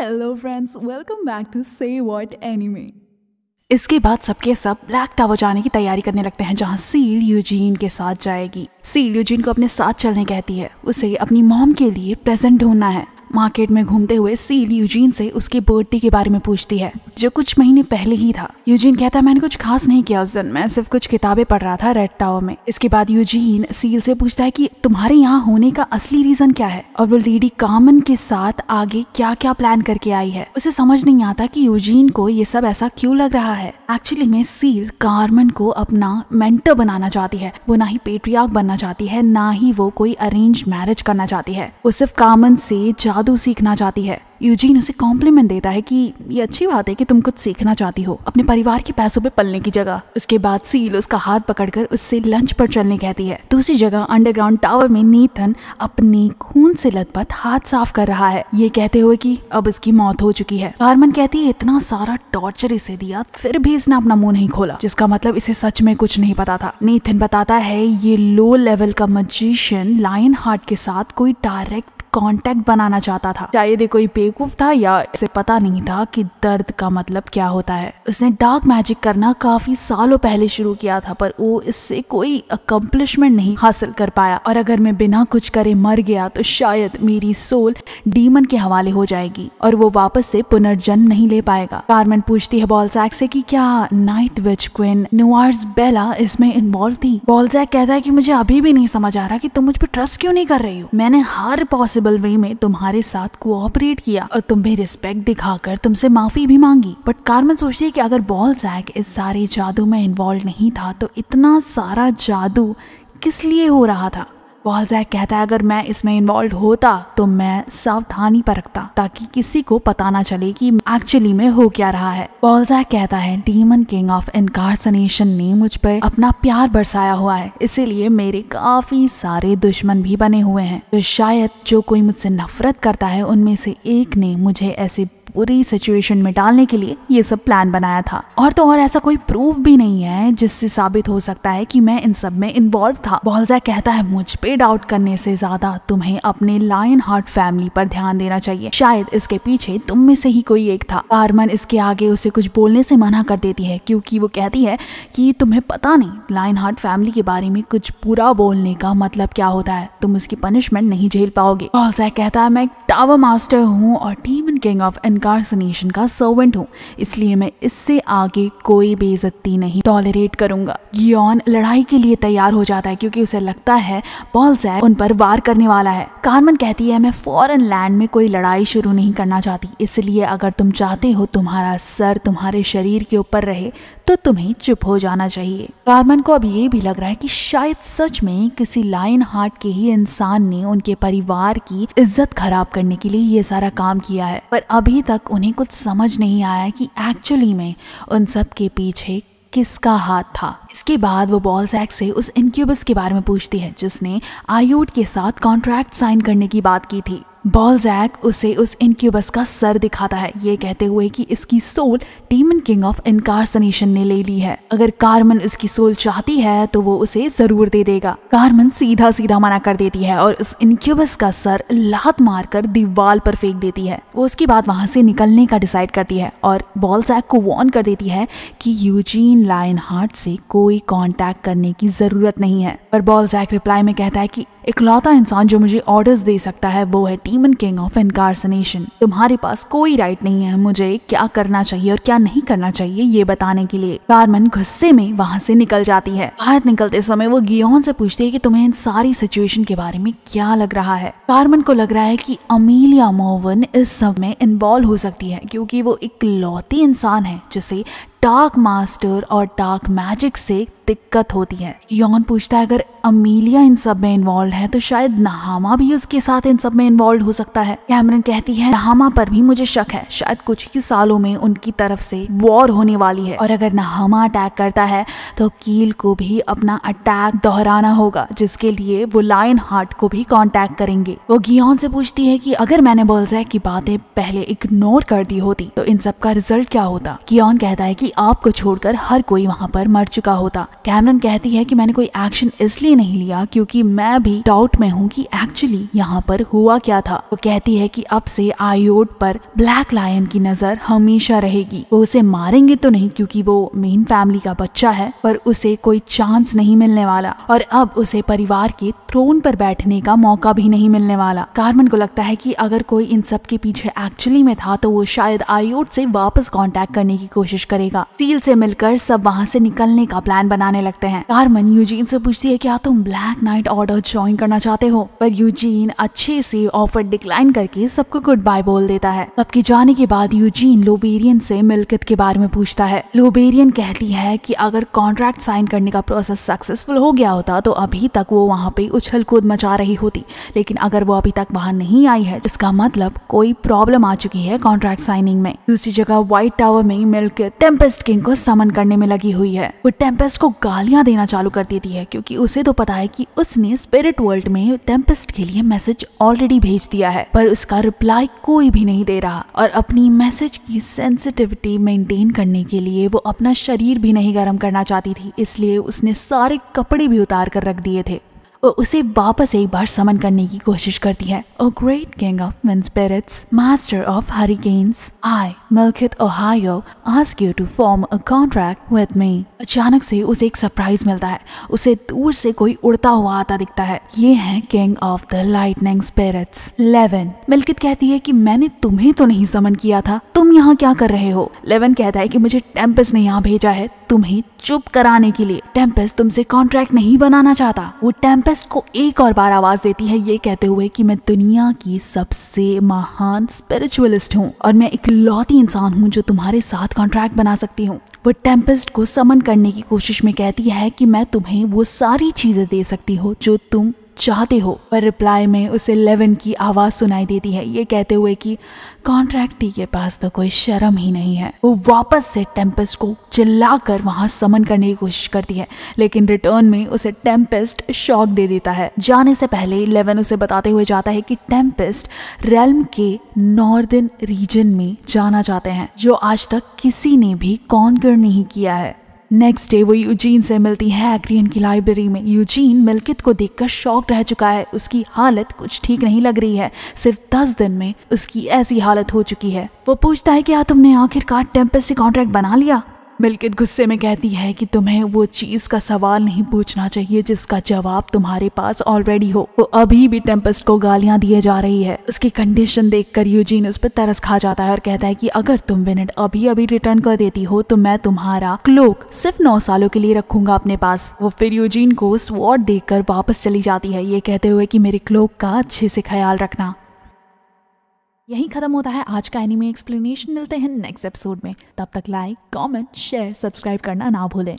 Hello friends, welcome back to say what anime. इसके बाद सबके सब ब्लैक टावर जाने की तैयारी करने लगते हैं, जहां सील यूजीन के साथ जाएगी। सील यूजीन को अपने साथ चलने कहती है, उसे अपनी मॉम के लिए प्रेजेंट ढूंढना है। मार्केट में घूमते हुए सील यूजीन से उसके बर्थडे के बारे में पूछती है, जो कुछ महीने पहले ही था। यूजीन कहता है, मैंने कुछ खास नहीं किया उस दिन, मैं सिर्फ कुछ किताबें पढ़ रहा था रेड टावर में। इसके बाद यूजीन सील से पूछता है कि तुम्हारे यहाँ होने का असली रीजन क्या है, और वो लेडी कार्मेन के साथ आगे क्या क्या प्लान करके आई है। उसे समझ नहीं आता कि यूजीन को ये सब ऐसा क्यों लग रहा है। एक्चुअली में सील कार्मेन को अपना मेंटर बनाना चाहती है। वो ना ही पेट्रियार्क बनना चाहती है, ना ही वो कोई अरेंज मैरिज करना चाहती है। वो सिर्फ कार्मेन से जादू सीखना चाहती है। यूजीन उसे कॉम्प्लीमेंट देता है कि ये अच्छी बात है कि तुम कुछ सीखना चाहती हो, अपने परिवार के पैसों पे पलने की जगह। उसके बाद सील उसका हाथ पकड़कर उससे लंच पर चलने कहती है। दूसरी जगह अंडरग्राउंड टावर में नीथन अपने खून से लथपथ हाथ साफ कर रहा है, ये कहते हुए कि अब इसकी मौत हो चुकी है। कार्मेन कहती है, इतना सारा टॉर्चर इसे दिया फिर भी इसने अपना मुंह नहीं खोला, जिसका मतलब इसे सच में कुछ नहीं पता था। नीथन बताता है ये लो लेवल का मैजिशियन लायन हार्ट के साथ कोई डायरेक्ट कांटेक्ट बनाना चाहता था। शायद ये कोई बेवकूफ था या इसे पता नहीं था कि दर्द का मतलब क्या होता है। उसने डार्क मैजिक करना काफी सालों पहले शुरू किया था, पर वो इससे कोई अकम्पलिशमेंट नहीं हासिल कर पाया। और अगर मैं बिना कुछ करे मर गया तो शायद मेरी सोल डीमन के हवाले हो जाएगी और वो वापस से पुनर्जन्म नहीं ले पाएगा। कार्मेन पूछती है बॉलजैक से कि क्या नाइट विच क्वीन नुआर्स बेला इसमें इन्वॉल्व थी। बॉलजैक कहता है कि मुझे अभी भी नहीं समझ आ रहा कि तुम मुझ पर ट्रस्ट क्यों नहीं कर रही हो। मैंने हर पॉसिबल वे में तुम्हारे साथ कोऑपरेट किया और तुम्हें रिस्पेक्ट दिखाकर तुमसे माफी भी मांगी। बट कार्मेन सोचती है कि अगर बॉलजैक इस सारे जादू में इन्वॉल्व नहीं था तो इतना सारा जादू किस लिए हो रहा था। बॉलजैक कहता है, अगर मैं इसमें इन्वॉल्व होता तो मैं सावधानी बरतता ताकि किसी को पता ना चले कि एक्चुअली में हो क्या रहा है। बॉलजैक कहता है, डीमन किंग ऑफ इनकार्सनेशन ने मुझ पर अपना प्यार बरसाया हुआ है, इसीलिए मेरे काफी सारे दुश्मन भी बने हुए हैं। तो शायद जो कोई मुझसे नफरत करता है उनमें से एक ने मुझे ऐसे पूरी सिचुएशन में डालने के लिए ये सब प्लान बनाया था। और तो और ऐसा कोई प्रूफ भी नहीं है जिससे साबित हो सकता है कि मैं इन सब में इन्वॉल्व था। बॉलजैक कहता है, मुझ पे डाउट करने से ज्यादा तुम्हें अपने लायन हार्ट फैमिली पर ध्यान देना चाहिए, शायद इसके पीछे तुम में से ही कोई एक था। कार्मेन इसके आगे उसे कुछ बोलने से मना कर देती है, क्योंकि वो कहती है कि तुम्हें पता नहीं लायन हार्ट फैमिली के बारे में कुछ बुरा बोलने का मतलब क्या होता है, तुम उसकी पनिशमेंट नहीं झेल पाओगे। बॉलजैक कहता है, मैं टावर मास्टर हूँ और डीमन किंग ऑफ इनकार्सनेशन का सर्वेंट हूँ, इसलिए मैं इससे आगे कोई बेइज्जती नहीं टॉलरेट करूंगा। गियोन लड़ाई के लिए तैयार हो जाता है क्योंकि उसे लगता है बॉलजैक उन पर वार करने वाला है। कार्मेन कहती है, मैं फॉरेन लैंड में कोई लड़ाई शुरू नहीं करना चाहती, इसलिए अगर तुम चाहते हो तुम्हारा सर तुम्हारे शरीर के ऊपर रहे तो तुम्हें चुप हो जाना चाहिए। कार्मेन को अब ये भी लग रहा है कि शायद सच में किसी लायन हार्ट के ही इंसान ने उनके परिवार की इज्जत खराब करने के लिए ये सारा काम किया है, पर अभी तक उन्हें कुछ समझ नहीं आया कि एक्चुअली में उन सब के पीछे किसका हाथ था। इसके बाद वो बॉलजैक से उस इनक्यूबस के बारे में पूछती है जिसने आयोड के साथ कॉन्ट्रैक्ट साइन करने की बात की थी। बॉलजैक उसे उस इनक्यूबस का सर दिखाता है, ये कहते हुए कि इसकी सोल डीमन किंग ऑफ इनकार्सनेशन ने ले ली है। अगर कार्मेन उसकी सोल चाहती है तो वो उसे जरूर दे देगा। कार्मेन सीधा सीधा मना कर देती है और उस इनक्यूबस का सर लात मारकर दीवार पर फेंक देती है। वो उसके बाद वहां से निकलने का डिसाइड करती है और बॉलजैक को वार्न कर देती है कि यूजीन लायन हार्ट से कोई कांटेक्ट करने की जरूरत नहीं है। पर बॉलजैक रिप्लाई में कहता है कि इकलौता इंसान जो मुझे ऑर्डर्स दे सकता है वो है डीमन किंग ऑफ इनकार्सनेशन। तुम्हारे पास कोई राइट नहीं है मुझे क्या करना चाहिए और क्या नहीं करना चाहिए ये बताने के लिए। कार्मेन गुस्से में वहां से निकल जाती है। बाहर निकलते समय वो गियोन से पूछती है कि तुम्हें इन सारी सिचुएशन के बारे में क्या लग रहा है। कार्मेन को लग रहा है कि अमीलिया मोवन इस सब में इन्वॉल्व हो सकती है, क्योंकि वो इकलौती इंसान है जिसे डार्क मास्टर और डार्क मैजिक से दिक्कत होती है। गियोन पूछता है, अगर अमीलिया इन सब में इन्वॉल्व है तो शायद नहामा भी उसके साथ इन सब में इन्वॉल्व हो सकता है। कैमरन कहती है, नहामा पर भी मुझे शक है, शायद कुछ ही सालों में उनकी तरफ से वॉर होने वाली है और अगर नहामा अटैक करता है तो कील को भी अपना अटैक दोहराना होगा, जिसके लिए वो लायन हार्ट को भी कांटेक्ट करेंगे। वो गियोन से पूछती है कि अगर मैंने बॉलजैक की बातें पहले इग्नोर कर दी होती तो इन सब का रिजल्ट क्या होता। गियोन कहता है कि आपको छोड़कर हर कोई वहाँ पर मर चुका होता। कैमरन कहती है कि मैंने कोई एक्शन इसलिए नहीं लिया क्योंकि मैं भी डाउट में हूँ कि एक्चुअली यहाँ पर हुआ क्या था। वो कहती है कि अब से आयोड पर ब्लैक लायन की नजर हमेशा रहेगी। वो उसे मारेंगे तो नहीं क्योंकि वो मेन फैमिली का बच्चा है, पर उसे कोई चांस नहीं मिलने वाला और अब उसे परिवार के थ्रोन पर बैठने का मौका भी नहीं मिलने वाला। कार्मेन को लगता है कि अगर कोई इन सब के पीछे एक्चुअली में था तो वो शायद आयोड से वापस कांटेक्ट करने की कोशिश करेगा। सील से मिलकर सब वहाँ से निकलने का प्लान बनाने लगते हैं। कार्मेन यूजीन से पूछती है क्या तुम ब्लैक नाइट ऑर्डर ज्वाइन करना चाहते हो, पर यूजीन अच्छे से ऑफर डिक्लाइन करके सबको गुड बाय बोल देता है। सबके जाने के बाद यूजीन लोबेरियन से मिल्कित के बारे में पूछता है। लोबेरियन कहती है कि अगर कॉन्ट्रैक्ट साइन करने का प्रोसेस सक्सेसफुल हो गया होता तो अभी तक वो वहाँ पे उछल कूद मचा रही होती, लेकिन अगर वो अभी तक वहाँ नहीं आई है जिसका मतलब कोई प्रॉब्लम आ चुकी है कॉन्ट्रैक्ट साइनिंग में। दूसरी जगह व्हाइट टावर में मिल्कित टेम्पेस्ट किंग को समन करने में लगी हुई है। वो टेम्पेस्ट को गालियां देना चालू कर देती है क्योंकि उसे तो पता है कि उसने स्पिरिट वर्ल्ड में टेम्पेस्ट के लिए मैसेज ऑलरेडी भेज दिया है, पर उसका रिप्लाई कोई भी नहीं दे रहा और अपनी मैसेज की सेंसिटिविटी मेंटेन करने के लिए वो अपना शरीर भी नहीं गर्म करना चाहती थी, इसलिए उसने सारे कपड़े भी उतार कर रख दिए थे। वो उसे वापस एक बार समन करने की कोशिश करती है। Oh great king of wind spirits, master of hurricanes, I Milkit ओहायो ask you to form a contract with me. अचानक से उसे एक सरप्राइज मिलता है। उसे दूर से कोई उड़ता हुआ आता दिखता है। ये है king of the lightning spirits, Leven. Milkit कहती है कि मैंने तुम्हें तो नहीं समन किया था, तुम यहाँ क्या कर रहे हो। लेवन कहता है कि मुझे टेम्पेस्ट ने यहाँ भेजा है तुम्हें चुप कराने के लिए। टेम्पेस्ट तुमसे कॉन्ट्रैक्ट नहीं बनाना चाहता। वो टेम्पेस्ट को एक और बार आवाज देती है ये कहते हुए कि मैं दुनिया की सबसे महान स्पिरिचुअलिस्ट हूँ और मैं इकलौती इंसान हूँ जो तुम्हारे साथ कॉन्ट्रैक्ट बना सकती हूँ। वो टेम्पेस्ट को समन करने की कोशिश में कहती है कि मैं तुम्हें वो सारी चीजें दे सकती हूँ जो तुम चाहते हो, पर रिप्लाई में उसे 11 की आवाज सुनाई देती है ये कहते हुए कि कॉन्ट्रैक्टी के पास तो कोई शर्म ही नहीं है। वो वापस से टेम्पेस्ट को चिल्लाकर वहां समन करने की कोशिश करती है, लेकिन रिटर्न में उसे टेम्पेस्ट शॉक दे देता है। जाने से पहले 11 उसे बताते हुए जाता है कि टेम्पेस्ट रेल्म के नॉर्दर्न रीजन में जाना चाहते हैं जो आज तक किसी ने भी कॉन्कर नहीं किया है। नेक्स्ट डे वो यूजीन से मिलती है एक्रियन की लाइब्रेरी में। यूजीन मिल्कित को देखकर शॉक रह चुका है। उसकी हालत कुछ ठीक नहीं लग रही है। सिर्फ 10 दिन में उसकी ऐसी हालत हो चुकी है। वो पूछता है क्या तुमने आखिरकार टेम्पेस्ट से कॉन्ट्रैक्ट बना लिया। मिल्कित गुस्से में कहती है कि तुम्हें वो चीज का सवाल नहीं पूछना चाहिए जिसका जवाब तुम्हारे पास ऑलरेडी हो। वो अभी भी टेम्पेस्ट को गालियां दिए जा रही है। उसकी कंडीशन देखकर यूजीन उस पर तरस खा जाता है और कहता है कि अगर तुम विनेट अभी अभी रिटर्न कर देती हो तो मैं तुम्हारा क्लोक सिर्फ 9 सालों के लिए रखूंगा अपने पास। वो फिर यूजीन को स्वॉर्ड देकर वापस चली जाती है ये कहते हुए कि मेरे क्लोक का अच्छे से ख्याल रखना। यहीं खत्म होता है आज का एनीमे एक्सप्लेनेशन। मिलते हैं नेक्स्ट एपिसोड में, तब तक लाइक, कमेंट, शेयर, सब्सक्राइब करना ना भूलें।